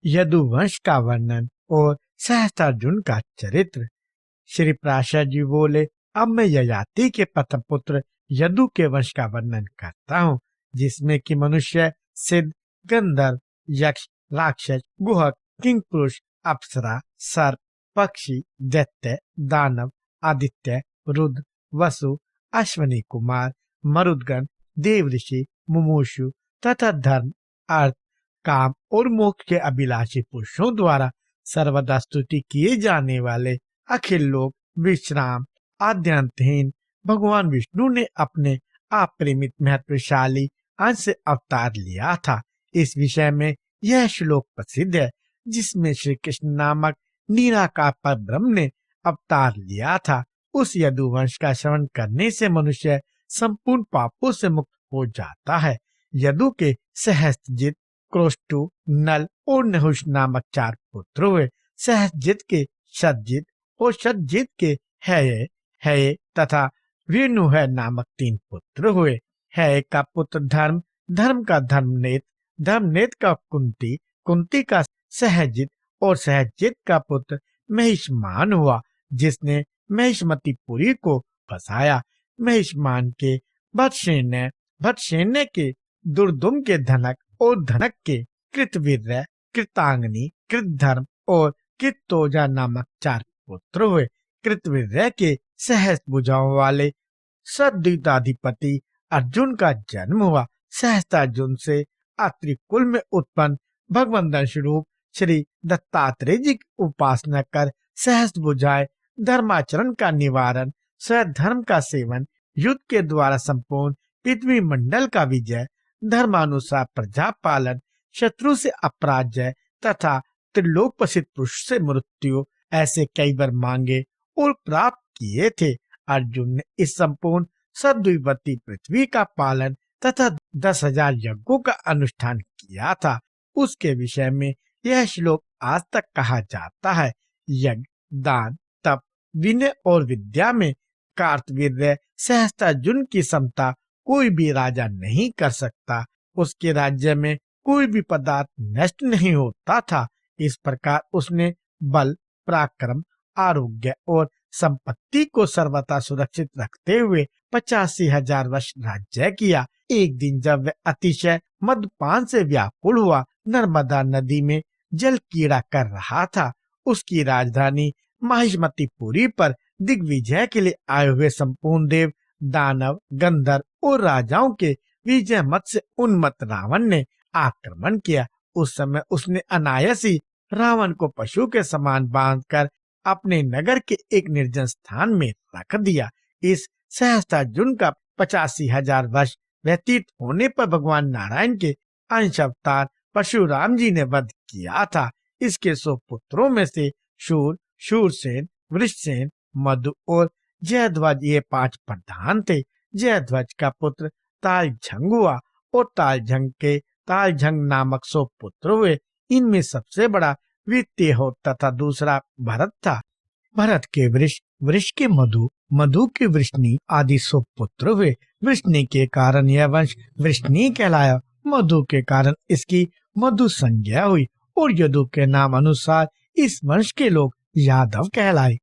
यदुवंश का वर्णन और सहस्त्रार्जुन का चरित्र। श्री पराशर जी बोले, अब मैं ययाति के प्रथम पुत्र यदु के वंश का वर्णन करता हूँ, जिसमें कि मनुष्य, सिद्ध, गंधर्व, यक्ष, राक्षस, गुहक, किंग पुरुष, अप्सरा, सर्प, पक्षी, दैत्य, दानव, आदित्य, रुद्र, वसु, अश्वनी कुमार, मरुदगण, देवऋषि, मुमुक्षु तथा धर्म, अर्थ, काम और मोक्ष के अभिलाषी पुरुषों द्वारा सर्वदा स्तुति किए जाने वाले अखिल लोक विश्राम आद्यंतहीन भगवान विष्णु ने अपने अपरिमित महत्वशाली अंश से अवतार लिया था। इस विषय में यह श्लोक प्रसिद्ध है, जिसमें श्री कृष्ण नामक निराकार परब्रह्म ने अवतार लिया था। उस यदुवंश का श्रवण करने से मनुष्य संपूर्ण पापों से मुक्त हो जाता है। यदु के सहस्त्रजित, क्रोष्टु, नल और नहुष नामक 4 पुत्र हुए। सहस्त्रजित के शतजित और शतजित के हय तथा वेणुहय नामक 3 पुत्र हुए। हय का पुत्र धर्म, धर्म का धर्मनेत, धर्मनेत का कुंती, कुंती का सहजित और सहजित का पुत्र महिष्मान हुआ, जिसने महिष्मतिपुरी को बसाया। महिष्मान के भटसेन, भटसेन के दुर्दुम के धनक और धनक के कृतवीर्य, कृतांगनी, कृतधर्म और कृतोजा नामक 4 पुत्र हुए। कृतवीर्य के सहस्त्र भुजाओं वाले सद्युताधिपति अर्जुन का जन्म हुआ। सहस्त्रार्जुन से अत्रि कुल में उत्पन्न भगवंत स्वरूप श्री दत्तात्रेय जी की उपासना कर सहस्त्र भुजाएं, धर्माचरण का निवारण, स्वधर्म का सेवन, युद्ध के द्वारा संपूर्ण पृथ्वी मंडल का विजय, धर्मानुसार प्रजा पालन, शत्रु से अपराजय तथा त्रिलोक प्रसिद्ध पुरुष से मृत्यु, ऐसे कई बार मांगे और प्राप्त किए थे। अर्जुन ने इस संपूर्ण सद्विपत्ति पृथ्वी का पालन तथा 10,000 यज्ञों का अनुष्ठान किया था। उसके विषय में यह श्लोक आज तक कहा जाता है। यज्ञ, दान, तप, विनय और विद्या में कार्तवीर्य सहस्त्रार्जुन की समता कोई भी राजा नहीं कर सकता। उसके राज्य में कोई भी पदार्थ नष्ट नहीं होता था। इस प्रकार उसने बल, पराक्रम, आरोग्य और संपत्ति को सर्वथा सुरक्षित रखते हुए 85,000 वर्ष राज्य किया। एक दिन जब वह अतिशय मदपान से व्याकुल हुआ नर्मदा नदी में जल कीड़ा कर रहा था, उसकी राजधानी महिष्मतिपुरी पर दिग्विजय के लिए आए हुए संपूर्ण देव, दानव, गंधर्व और राजाओं के विजय मत से उन्मत्त रावण ने आक्रमण किया। उस समय उसने अनायास ही रावण को पशु के समान बांधकर अपने नगर के एक निर्जन स्थान में रख दिया। इस सहस्त्रार्जुन का 85,000 वर्ष व्यतीत होने पर भगवान नारायण के अंश अवतार परशुराम जी ने वध किया था। इसके 100 पुत्रों में से शूर, शूरसेन, वृषसेन, मधु और जयध्वज ये 5 प्रधान थे। जयध्वज का पुत्र तालझंग हुआ और तालझंग के तालझंग नामक 100 पुत्र हुए। इनमें सबसे बड़ा वित्तीय हो तथा दूसरा भरत था। भरत के वृष, वृष के मधु, मधु के वृष्णि आदि 100 पुत्र हुए। वृष्णि के कारण यह वंश वृष्णि कहलाया। मधु के कारण इसकी मधु संज्ञा हुई और यदु के नाम अनुसार इस वंश के लोग यादव कहलाए।